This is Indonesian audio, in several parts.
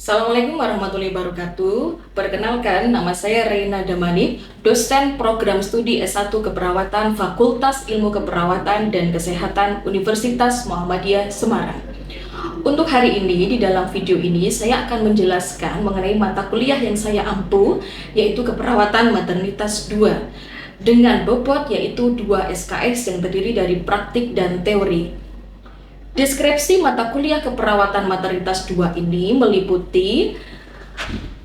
Assalamualaikum warahmatullahi wabarakatuh. Perkenalkan, nama saya Reina Damani, dosen program studi S1 Keperawatan Fakultas Ilmu Keperawatan dan Kesehatan Universitas Muhammadiyah Semarang. Untuk hari ini, di dalam video ini, saya akan menjelaskan mengenai mata kuliah yang saya ampu, yaitu Keperawatan Maternitas 2, dengan bobot yaitu 2 SKS yang terdiri dari praktik dan teori. Deskripsi mata kuliah keperawatan maternitas 2 ini meliputi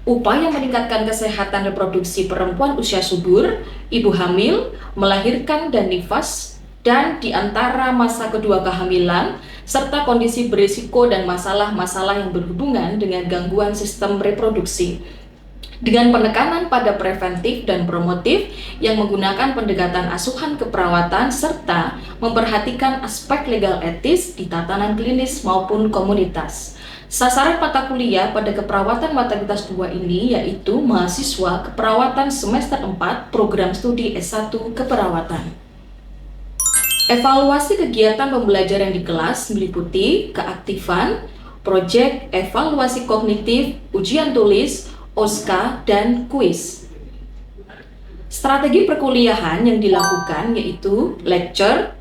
upaya meningkatkan kesehatan reproduksi perempuan usia subur, ibu hamil, melahirkan dan nifas, dan di antara masa kedua kehamilan, serta kondisi berisiko dan masalah-masalah yang berhubungan dengan gangguan sistem reproduksi. Dengan penekanan pada preventif dan promotif yang menggunakan pendekatan asuhan keperawatan serta memperhatikan aspek legal etis di tatanan klinis maupun komunitas. Sasaran mata kuliah pada keperawatan maternitas 2 ini yaitu mahasiswa keperawatan semester 4 program studi S1 keperawatan. Evaluasi kegiatan pembelajaran di kelas meliputi keaktifan, proyek evaluasi kognitif, ujian tulis, OSCA, dan kuis. Strategi perkuliahan yang dilakukan yaitu lecture,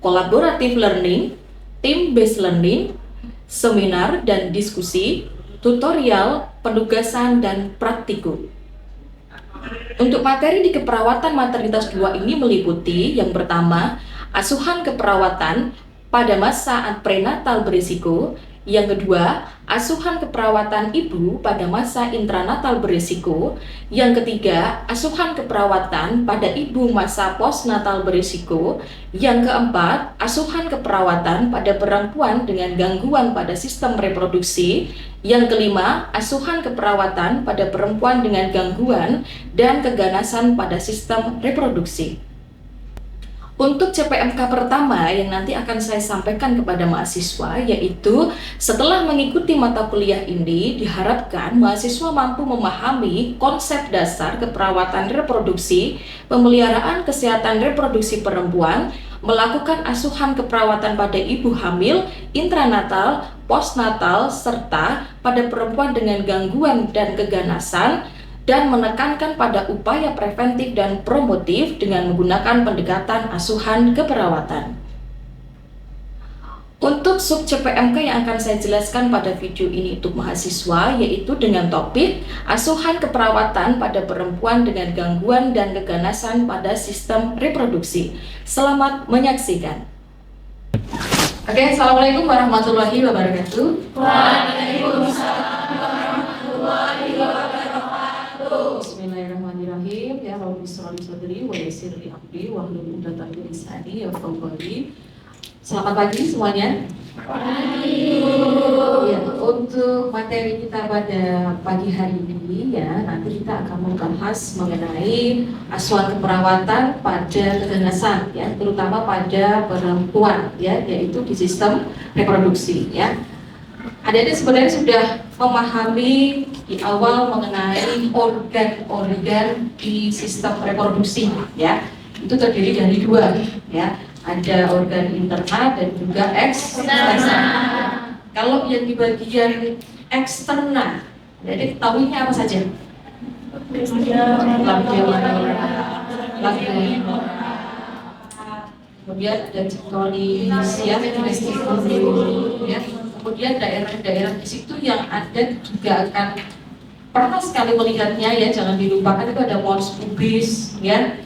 collaborative learning, team-based learning, seminar dan diskusi, tutorial, penugasan, dan praktikum. Untuk materi di keperawatan maternitas 2 ini meliputi yang pertama, asuhan keperawatan pada masa prenatal berisiko. Yang kedua, asuhan keperawatan ibu pada masa intranatal berisiko. Yang ketiga, asuhan keperawatan pada ibu masa postnatal berisiko. Yang keempat, asuhan keperawatan pada perempuan dengan gangguan pada sistem reproduksi. Yang kelima, asuhan keperawatan pada perempuan dengan gangguan dan keganasan pada sistem reproduksi. Untuk CPMK pertama yang nanti akan saya sampaikan kepada mahasiswa yaitu setelah mengikuti mata kuliah ini diharapkan mahasiswa mampu memahami konsep dasar keperawatan reproduksi, pemeliharaan kesehatan reproduksi perempuan, melakukan asuhan keperawatan pada ibu hamil, intranatal, postnatal, serta pada perempuan dengan gangguan dan keganasan, dan menekankan pada upaya preventif dan promotif dengan menggunakan pendekatan asuhan keperawatan. Untuk sub CPMK yang akan saya jelaskan pada video ini untuk mahasiswa yaitu dengan topik asuhan keperawatan pada perempuan dengan gangguan dan keganasan pada sistem reproduksi. Selamat menyaksikan. Oke, Assalamualaikum warahmatullahi wabarakatuh. Waalaikumsalam warahmatullahi wabarakatuh. Bismillahirrahmanirrahim. Ya Rabbi sholli sadri wa yassir li amri wahlul 'uqdatam min lisani yafqahu qawli. Selamat pagi semuanya. Pagi. Ya, untuk materi kita pada pagi hari ini ya, nanti kita akan membahas mengenai asuhan keperawatan pada keganasan ya, terutama pada perempuan ya, yaitu di sistem reproduksi ya. Adik-adik sebenarnya sudah memahami di awal mengenai organ-organ di sistem reproduksi ya. Itu terdiri dari dua ya. Ada organ interna dan juga eksterna. Kalau yang di bagian eksterna, jadi tahunya apa saja? Kemudian ada citonis ya, ya. Kemudian daerah-daerah di situ yang ada juga akan pernah sekali melihatnya ya, jangan dilupakan itu ada mons pubis ya.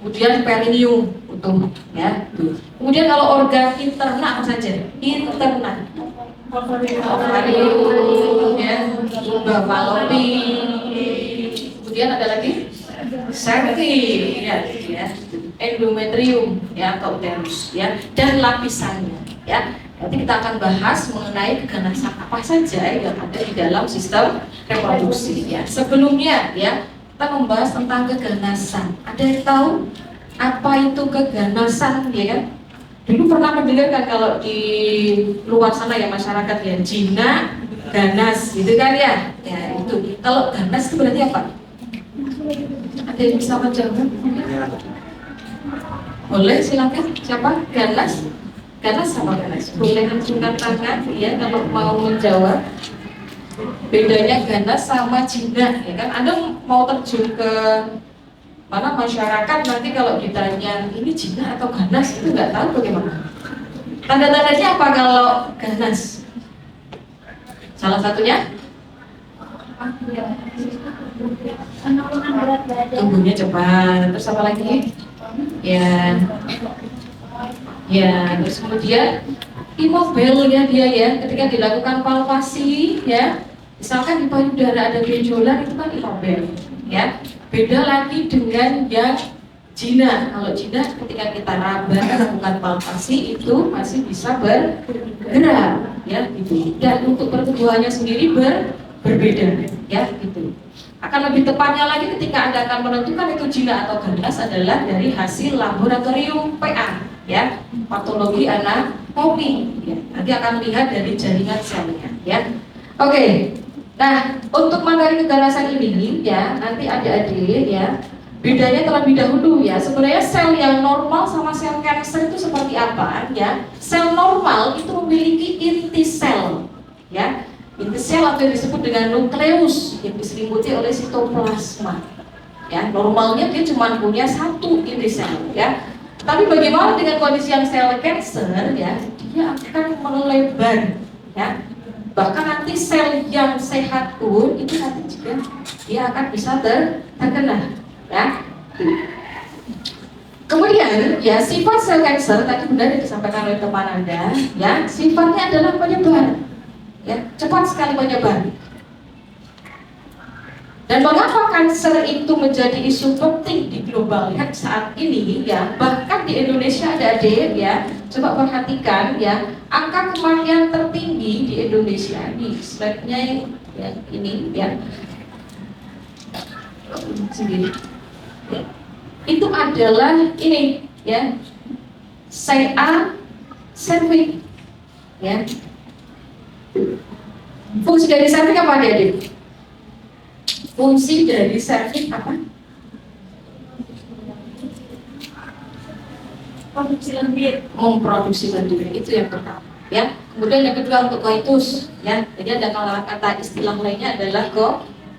Kemudian perineum utuh ya. Kemudian kalau organ interna apa saja? Interna. Ovarium ya, tuba fallopian. Kemudian ada lagi cervix ya, endometrium ya atau uterus ya, dan lapisannya ya. Nanti kita akan bahas mengenai keganasan apa saja yang ada di dalam sistem reproduksi ya. Sebelumnya ya, kita membahas tentang keganasan. Ada yang tahu apa itu keganasan ya kan? Dulu pernah mendengar kan kalau di luar sana ya masyarakat ya, jina, ganas gitu kan ya. Ya itu. Kalau ganas itu berarti apa? Ada yang bisa menjawab? Boleh silakan. Siapa? Ganas? Ganas sama ganas? Boleh angkat tangan ya kalau mau menjawab. bedanya ganas sama jinak, ya kan? Anda mau terjun ke mana masyarakat, nanti kalau ditanya ini jinak atau ganas itu nggak tahu bagaimana. Tanda-tandanya apa kalau ganas? Salah satunya tumbuhnya cepat. Terus apa lagi? Ya, ya. Terus kemudian immobile ya dia ya, ketika dilakukan palpasi ya, misalkan di payudara ada benjolan itu kan immobile ya. Beda lagi dengan yang jinak. Kalau jinak ketika kita raba lakukan palpasi itu masih bisa bergerak ya gitu. Dan untuk pertumbuhannya sendiri berbeda ya gitu. Akan lebih tepatnya lagi ketika Anda akan menentukan itu jinak atau ganas adalah dari hasil laboratorium PA ya, patologi anatomi ya. Nanti akan lihat dari jaringan selnya ya. Oke. Nah, untuk materi keganasan ini ya, nanti adik-adik ya, bedanya terlebih dahulu ya. Sebenarnya sel yang normal sama sel kanker itu seperti apa ya? Sel normal itu memiliki inti sel ya. Inti sel atau yang disebut dengan nukleus yang diselimuti oleh sitoplasma. Ya, normalnya dia cuma punya satu inti sel ya. Tapi bagaimana dengan kondisi yang sel kanker ya? Dia akan melebar ya. Bahkan nanti sel yang sehat pun itu nanti juga dia akan bisa terkena ya. Kemudian ya sifat sel kanker tadi benar disampaikan oleh teman Anda ya, sifatnya adalah penyebar. Ya, cepat sekali menyebar. Dan mengapa kanker itu menjadi isu penting di global health saat ini ya, bahkan di Indonesia ada adik ya, coba perhatikan ya, angka kematian tertinggi di Indonesia di slide-nya ya, ini ya, sendiri ya, itu adalah ini ya, CA cervix ya. Fungsi dari cervix apa adik-adik? Fungsi dari cervix apa? Produksi lendir. Memproduksi lendir, itu yang pertama ya. Kemudian yang kedua untuk coitus ya. Jadi ada kata istilah lainnya adalah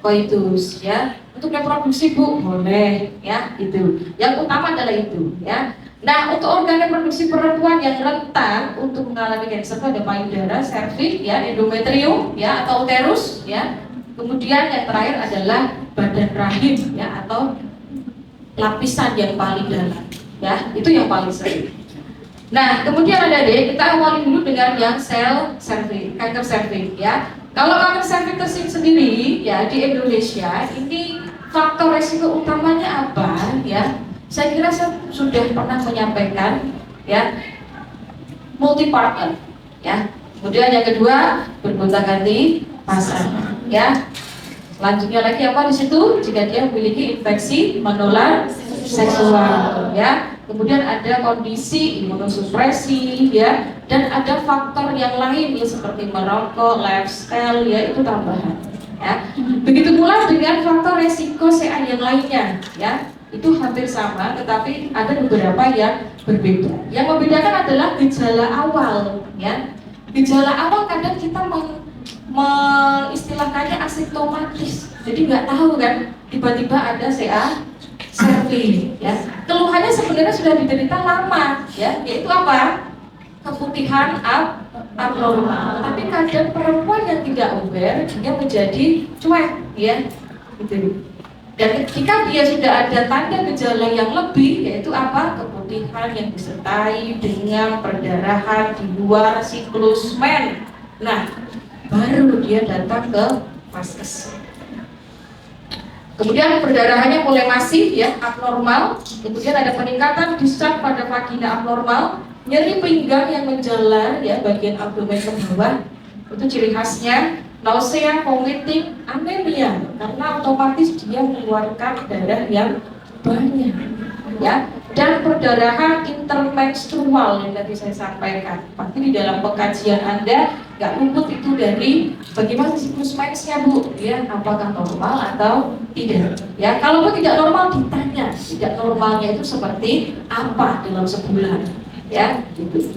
coitus ya. Untuk reproduksi bu boleh ya itu. Yang utama adalah itu ya. Nah, untuk organ reproduksi perempuan yang rentan untuk mengalami kanker ada payudara, serviks, ya, endometrium, ya, atau uterus, ya. Kemudian yang terakhir adalah badan rahim, ya, atau lapisan yang paling dalam, ya, itu yang paling sering. Nah, kemudian ada deh, kita awali dulu dengan yang sel serviks, kanker serviks, ya. Kalau kanker serviks sendiri, ya, di Indonesia ini faktor resiko utamanya apa, ya? Saya kira saya sudah pernah menyampaikan ya, multi partner ya. Kemudian yang kedua bergonta-ganti pasangan ya. Selanjutnya lagi apa di situ? Jika dia memiliki infeksi menular seksual ya. Kemudian ada kondisi imunosupresi ya, dan ada faktor yang lain ya seperti merokok, lifestyle ya, itu tambahan ya. Begitu pula dengan faktor resiko CA yang lainnya ya. Itu hampir sama, tetapi ada beberapa yang berbeda. Yang membedakan adalah gejala awal, ya. Gejala awal kadang kita mengistilahkannya asimptomatis, jadi nggak tahu kan, tiba-tiba ada CA cervix, ya. Keluhannya sebenarnya sudah diderita lama, ya, yaitu apa? Keputihan abnormal. Tapi kadang perempuan yang tidak aware dia menjadi cuek, ya, gitu. Dan ketika dia sudah ada tanda gejala yang lebih, yaitu apa? Keputihan yang disertai dengan perdarahan di luar siklus men. Nah, baru dia datang ke vaskes. Kemudian perdarahannya mulai masif ya, abnormal. Kemudian ada peningkatan discharge pada vagina abnormal, nyeri pinggang yang menjalar ya, bagian abdomen ke bawah. Itu ciri khasnya. Nausea, vomiting, anemia, karena otomatis dia mengeluarkan darah yang banyak, ya. Dan perdarahan intermenstrual yang tadi saya sampaikan. Pasti di dalam pengkajian Anda nggak luput itu dari bagaimana siklus mensnya bu, ya, apakah normal atau tidak. Ya, kalau tidak normal ditanya, tidak normalnya itu seperti apa dalam sebulan, ya, gitu.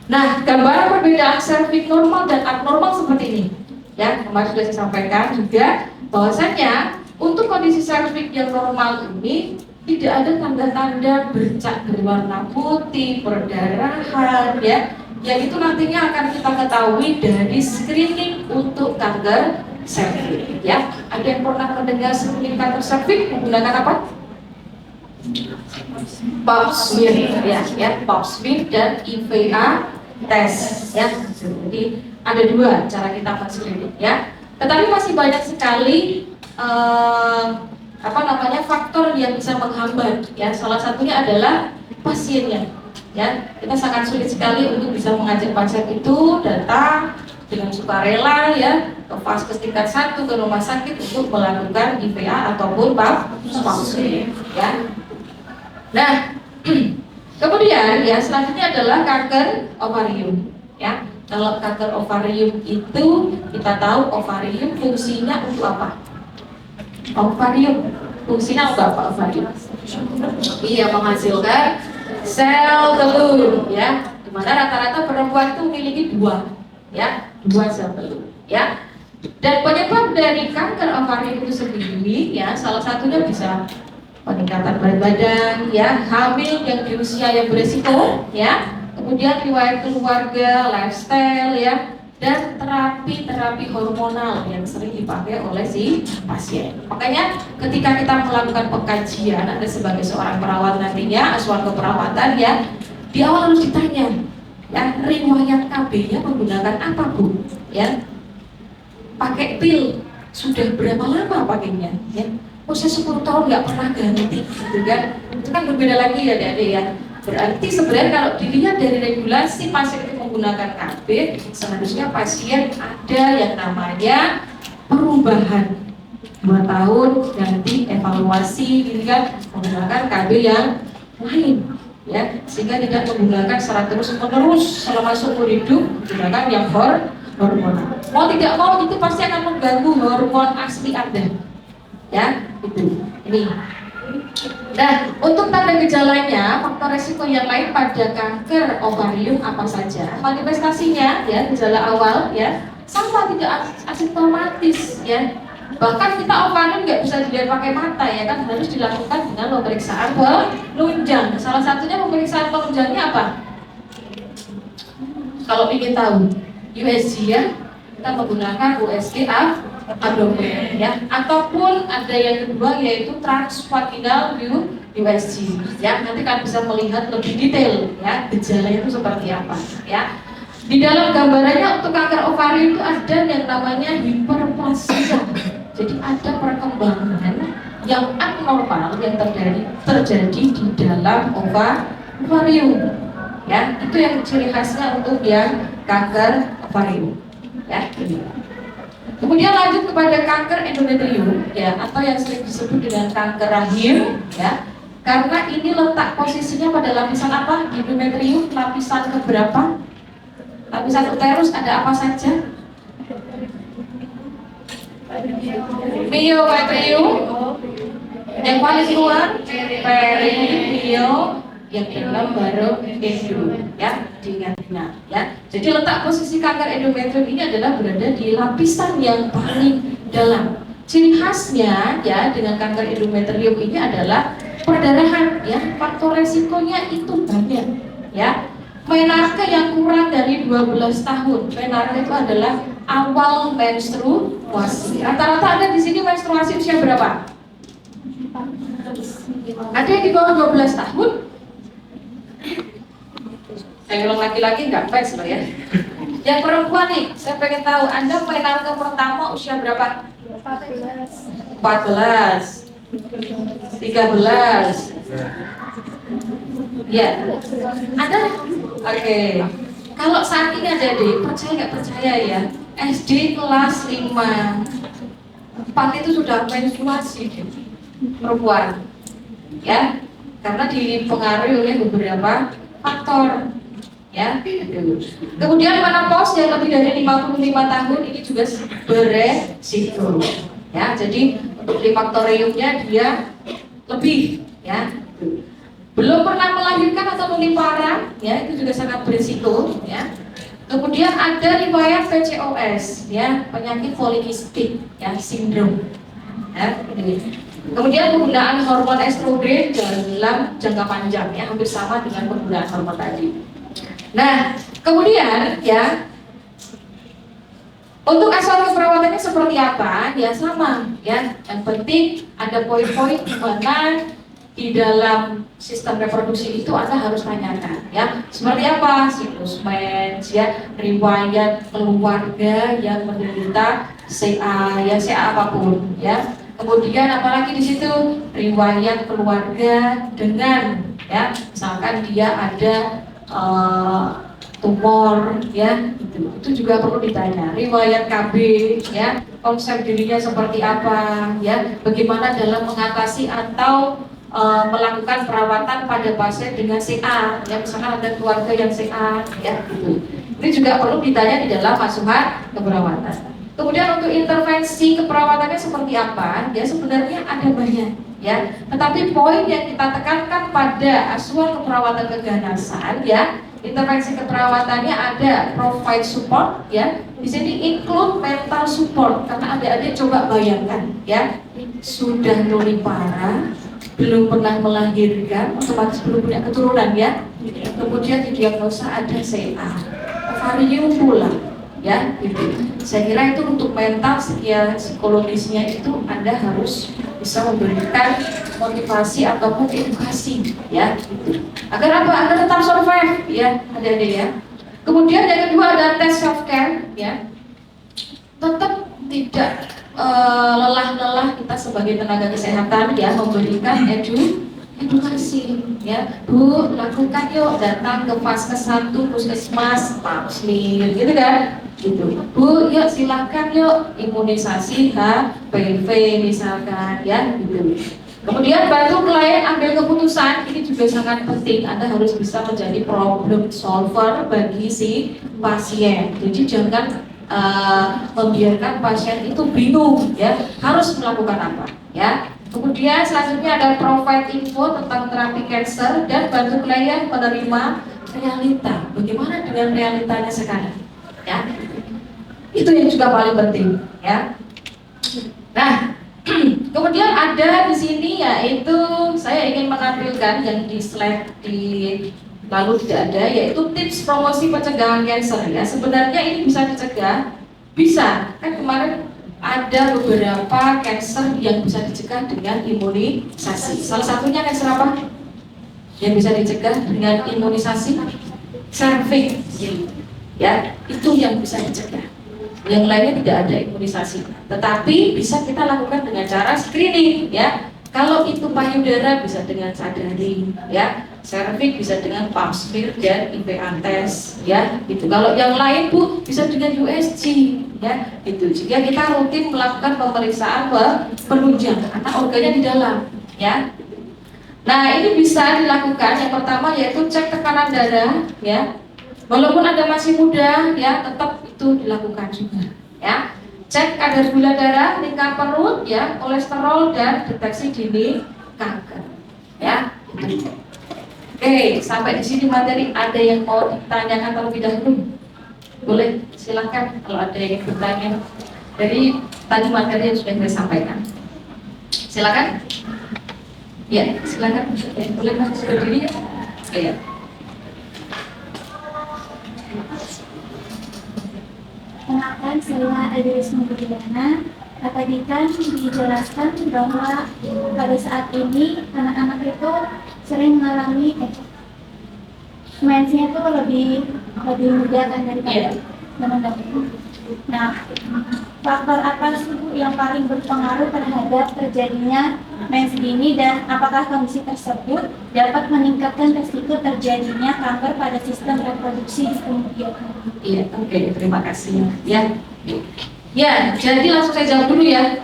Nah, gambaran perbedaan serviks normal dan abnormal seperti ini. Ya, kemarin sudah saya sampaikan juga bahwasanya untuk kondisi serviks yang normal ini tidak ada tanda-tanda bercak berwarna putih, perdarahan, ya, yang itu nantinya akan kita ketahui dari screening untuk kanker serviks. Ya, ada yang pernah mendengar screening kanker serviks menggunakan apa? Pap smear, ya, pap smear dan IVA test, ya. Jadi ada dua cara kita men-screening, ya. Tetapi masih banyak sekali faktor yang bisa menghambat, ya. Salah satunya adalah pasiennya, ya. Kita sangat sulit sekali untuk bisa mengajak pasien itu datang dengan sukarela, ya, ke vaskes tingkat 1 ke rumah sakit untuk melakukan IVA ataupun pap smear, ya. Nah, kemudian ya selanjutnya adalah kanker ovarium, ya. Kalau kanker ovarium itu kita tahu ovarium fungsinya untuk apa? Ovarium fungsinya untuk apa ovarium? Iya, menghasilkan sel telur, ya. Dimana rata-rata perempuan itu memiliki dua sel telur, ya. Dan penyebab dari kanker ovarium itu sendiri, ya, salah satunya bisa peningkatan berat badan, ya, hamil yang di usia yang beresiko, ya, kemudian riwayat keluarga, lifestyle, ya, dan terapi hormonal yang sering dipakai oleh si pasien. Makanya ketika kita melakukan pengkajian, Anda sebagai seorang perawat nantinya, asuhan keperawatan, ya, di awal harus ditanya, ya, riwayat KB-nya menggunakan apa, Bu? Ya, pakai pil, sudah berapa lama pakainya, ya? Saya 10 tahun nggak pernah ganti, gitu kan? Itu kan berbeda lagi ya, adik-adik, ya. Berarti sebenarnya kalau dilihat dari regulasi pasien itu menggunakan KB, seharusnya pasien ada yang namanya perubahan 2 tahun ganti evaluasi, gitu kan? Menggunakan KB yang lain, ya, sehingga tidak menggunakan secara terus-menerus selama seumur hidup menggunakan yang hormonal. Mau tidak mau itu pasti akan mengganggu hormon asli Anda. Ya, itu. Ini. Nah, untuk tanda gejalanya, faktor resiko yang lain pada kanker ovarium apa saja? Manifestasinya, ya, gejala awal, ya, sama tidak asimptomatis, ya. Bahkan kita ovarium nggak bisa dilihat pakai mata, ya kan, harus dilakukan dengan pemeriksaan penunjang. Salah satunya pemeriksaan penunjangnya apa? Kalau ingin tahu, USG, ya, kita menggunakan USG abdomen, ya, ataupun ada yang kedua yaitu transvaginal USG, ya. Nanti kalian bisa melihat lebih detail, ya, gejalanya itu seperti apa, ya. Di dalam gambarannya untuk kanker ovarium itu ada yang namanya hiperplasia. Jadi ada perkembangan yang abnormal yang terjadi di dalam ovarium, ya. Itu yang ciri khasnya untuk yang kanker ovarium, ya. Kemudian lanjut kepada kanker endometrium, ya, atau yang sering disebut dengan kanker rahim, ya. Karena ini letak posisinya pada lapisan apa? Endometrium lapisan keberapa? Lapisan uterus ada apa saja? Myometrium. Yang paling luar perimeo, yang dalam baru endo, ya, diingat-ingat, ya. Jadi letak posisi kanker endometrium ini adalah berada di lapisan yang paling dalam. Ciri khasnya, ya, dengan kanker endometrium ini adalah perdarahan, ya. Faktor resikonya itu banyak, ya. Menarche yang kurang dari 12 tahun. Menarche itu adalah awal menstruasi. Rata-rata ada di sini menstruasi usia berapa? Ada yang di bawah 12 tahun? Saya bilang laki-laki nggak pas loh, ya. Yang perempuan nih, saya pengen tahu Anda menarche pertama usia berapa? 14, 13. Ya, ada. Oke. Kalau saat ini ada deh, percaya nggak percaya, ya, SD kelas 5, 4 itu sudah menstruasi perempuan, ya, karena dipengaruhi oleh beberapa faktor, ya. Kemudian menopause yang lebih dari 55 tahun ini juga beresiko, ya. Jadi untuk di faktoriumnya dia lebih, ya. Belum pernah melahirkan atau melipara, ya, itu juga sangat berisiko, ya. Kemudian ada riwayat PCOS, ya, penyakit polikistik, ya, sindrom. Ya, kemudian penggunaan hormon estrogen dalam jangka panjang, ya, hampir sama dengan penggunaan hormon tadi. Nah, kemudian ya, untuk asuhan keperawatannya seperti apa? Ya sama, ya. Yang penting ada poin-poin di mana di dalam sistem reproduksi itu Anda harus tanyakan, ya. Seperti apa? Siklus mens, ya, riwayat keluarga yang menderita CA, ya, CA apapun, ya. Kemudian apalagi di situ riwayat keluarga dengan, ya, misalkan dia ada tumor, ya, itu juga perlu ditanya. Riwayat KB, ya, konsep dirinya seperti apa, ya, bagaimana dalam mengatasi atau melakukan perawatan pada pasien dengan CA, ya, misalkan ada keluarga yang CA, ya, gitu. Ini juga perlu ditanya di dalam asuhan keperawatan. Kemudian untuk intervensi keperawatannya seperti apa? Ya, sebenarnya ada banyak, ya. Tetapi poin yang kita tekankan pada asuhan keperawatan keganasan, ya, intervensi keperawatannya ada provide support, ya. Di sini include mental support, karena adik-adik coba bayangkan, ya, sudah nulipara, belum pernah melahirkan, otomatis belum punya keturunan, ya. Kemudian didiagnosa ada CA, ovarium pula, ya, gitu. Saya kira itu untuk mental, psikologisnya itu Anda harus bisa memberikan motivasi ataupun edukasi, ya, gitu. Agar apa? Agar tetap survive, ya, adik-adik, ya. Kemudian yang kedua ada tes self care, ya. Tetap tidak lelah-lelah kita sebagai tenaga kesehatan, ya, memberikan edukasi, ya. Bu, lakukan yuk, datang ke Vaskes 1, Puskesmas, Pap smear, gitu kan, gitu. Bu, yuk silakan yuk imunisasi HPV misalkan, ya, gitu. Kemudian bantu klien ambil keputusan, ini juga sangat penting. Anda harus bisa menjadi problem solver bagi si pasien. Jadi jangan membiarkan pasien itu bingung, ya, harus melakukan apa, ya. Kemudian selanjutnya ada provide info tentang terapi cancer dan bantu klien menerima realita. Bagaimana dengan realitanya sekarang, ya? Itu yang juga paling penting, ya. Nah, kemudian ada di sini, yaitu saya ingin menampilkan yang di slide di lalu tidak ada, yaitu tips promosi pencegahan kanker, ya. Sebenarnya ini bisa dicegah, bisa. Kan kemarin ada beberapa kanker yang bisa dicegah dengan imunisasi. Salah satunya kanker apa? Yang bisa dicegah dengan imunisasi? Cervix, ya, itu yang bisa dicegah. Yang lainnya tidak ada imunisasi, tetapi bisa kita lakukan dengan cara screening, ya. Kalau itu payudara bisa dengan sadari, ya. Cervix bisa dengan pap smear dan IPA test, ya. Itu. Kalau yang lain Bu bisa dengan USG, ya. Itu. Jika kita rutin melakukan pemeriksaan penunjang karena organnya di dalam, ya. Nah, ini bisa dilakukan. Yang pertama yaitu cek tekanan darah, ya. Walaupun Anda masih muda, ya, tetap itu dilakukan juga, ya. Cek kadar gula darah, lingkar perut, ya, kolesterol dan deteksi dini kanker, ya. Oke, sampai di sini materi. Ada yang mau ditanyakan terlebih dahulu? Boleh, silakan kalau ada yang bertanya. Dari tadi materi yang sudah saya sampaikan. Silakan. Ya, silakan. Ya, boleh masuk berdiri. Ya. Kenalkan, saya Adirisma Budiana. Tadi kan dijelaskan bahwa pada saat ini anak-anak itu sering mengalami mensnya itu lebih muda kan daripada teman-teman. Nah, faktor apa sih Bu yang paling berpengaruh terhadap terjadinya mens dini, dan apakah kondisi tersebut dapat meningkatkan resiko terjadinya kanker pada sistem reproduksi di kemudian hari? Iya, oke, terima kasih. Ya, ya, jadi langsung saya jawab dulu, ya.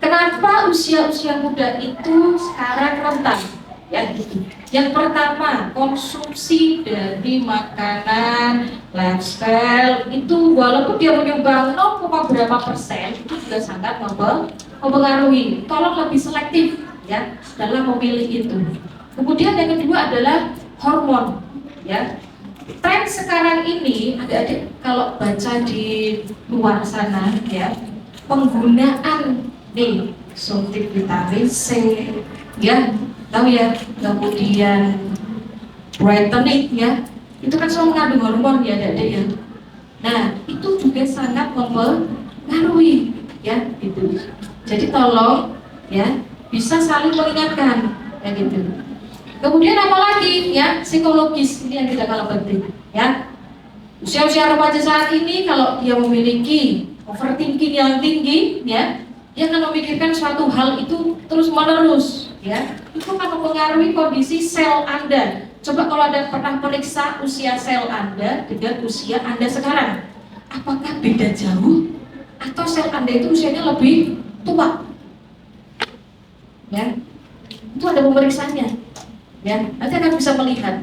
Kenapa usia-usia muda itu sekarang rentan? Ya, gitu. Yang pertama, konsumsi dari makanan, lifestyle itu walaupun dia menyumbang 0, berapa persen itu sudah sangat mempengaruhi. Tolong lebih selektif, ya, dalam memilih itu. Kemudian yang kedua adalah hormon, ya. tren sekarang ini adik-adik kalau baca di luar sana ya, penggunaan nih suntik vitamin C ya, tahu ya, kemudian brightening ya, itu kan selalu mengandung hormon ya adik-adik ya. Nah itu juga sangat mempengaruhi ya gitu. Jadi tolong ya bisa saling mengingatkan ya gitu. Kemudian apalagi ya, psikologis ini yang tidak kalah penting ya. Usia-usia remaja saat ini kalau dia memiliki overthinking yang tinggi ya, dia akan memikirkan suatu hal itu terus menerus ya, itu akan mempengaruhi kondisi sel Anda. Coba kalau Anda pernah periksa usia sel Anda dengan usia Anda sekarang, apakah beda jauh atau sel Anda itu usianya lebih tua ya, itu ada pemeriksanya ya, nanti akan bisa melihat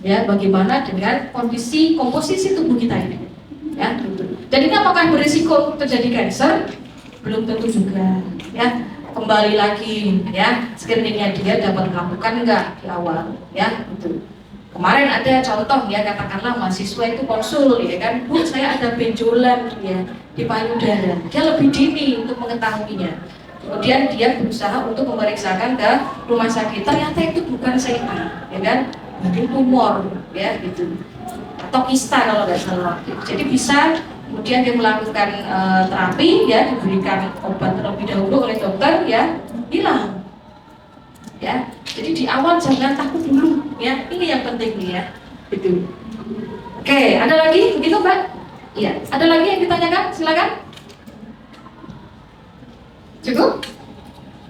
ya bagaimana dengan kondisi komposisi tubuh kita ini ya gitu. Dan ini apakah berisiko terjadi kanker? Belum tentu juga ya. Kembali lagi ya, screeningnya dia dapat dilakukan enggak di awal ya gitu. Kemarin ada contoh ya, katakanlah mahasiswa itu konsul ya kan, Bu saya ada benjolan ya di payudara, dia lebih dini untuk mengetahuinya. Kemudian dia berusaha untuk memeriksakan ke rumah sakit, ternyata itu bukan CA, ya kan, itu tumor, ya gitu, atau kista kalau nggak salah. Jadi bisa kemudian dia melakukan terapi, ya diberikan obat terlebih dahulu oleh dokter, ya hilang, ya. Jadi di awal jangan takut dulu, ya ini yang penting nih ya, gitu. Oke, ada lagi begitu Mbak? Iya, ada lagi yang ditanyakan? Silakan. Cukup?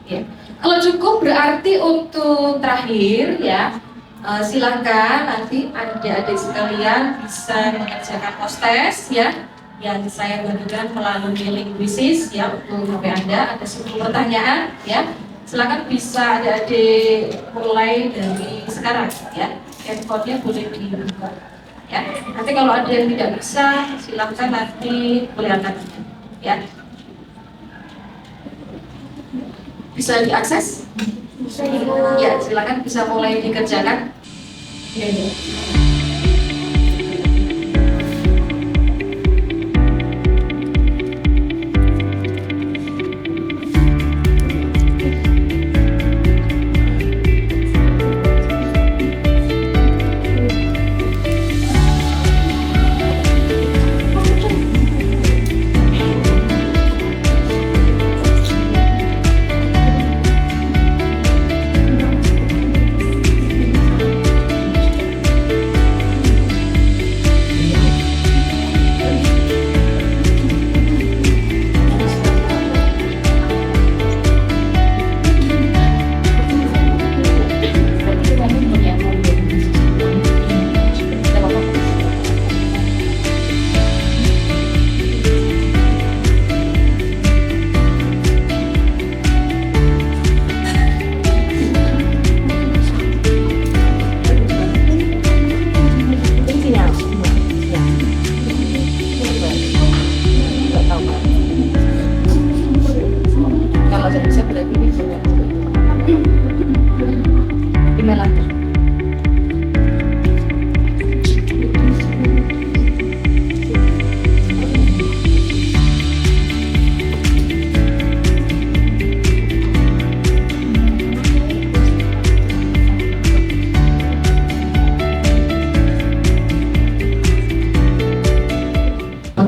Ya. Kalau cukup berarti untuk terakhir ya, silakan nanti adik-adik sekalian bisa mengerjakan post-test ya, yang saya bagikan melalui link quizzes ya untuk HP Anda. Ada 10 pertanyaan ya. Silakan bisa adik-adik mulai dari sekarang ya. Handphonenya boleh dibuka ya. Nanti kalau ada yang tidak bisa, silakan nanti kelihatan ya. Bisa diakses? Bisa. Ya, silakan bisa mulai dikerjakan. Ya, ya.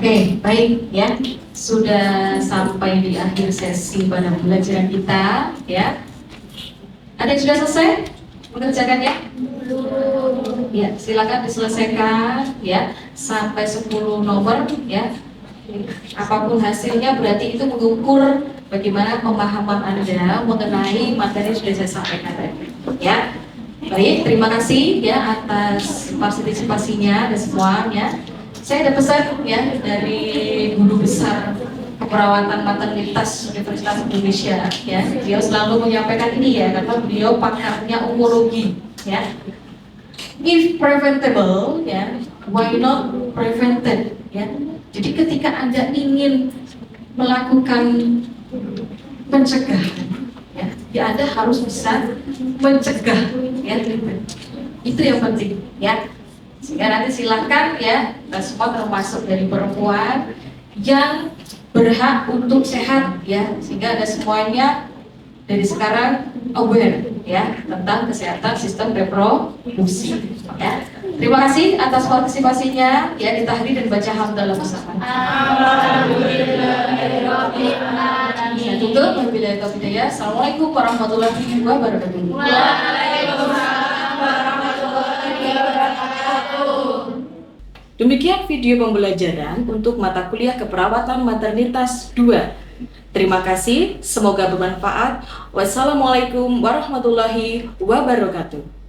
Oke, baik ya, sudah sampai di akhir sesi pada pembelajaran kita ya. Ada yang sudah selesai mengerjakannya? Ya, silakan diselesaikan ya sampai 10 nomor ya. Apapun hasilnya berarti itu mengukur bagaimana pemahaman Anda mengenai materi yang sudah saya sampaikan tadi ya. Baik, terima kasih ya atas partisipasinya dan semuanya. Saya ada pesan ya dari Guru Besar Keperawatan Maternitas Universitas Indonesia ya. Beliau selalu menyampaikan ini ya, karena beliau pakarnya umurologi ya. If preventable ya, why not prevented ya. Jadi ketika Anda ingin melakukan pencegahan ya, Anda harus bisa mencegah ya. Itu yang penting ya. Sehingga nanti silakan ya, kita semua termasuk dari perempuan yang berhak untuk sehat ya, sehingga ada semuanya dari sekarang aware ya tentang kesehatan sistem reproduksi ya. Terima kasih atas partisipasinya ya, kita akhiri dan baca hamdalah bersama. Saya tutup wabillahi taufiq hidayah. Assalamualaikum warahmatullahi wabarakatuh. Demikian video pembelajaran untuk mata kuliah keperawatan maternitas 2. Terima kasih, semoga bermanfaat. Wassalamualaikum warahmatullahi wabarakatuh.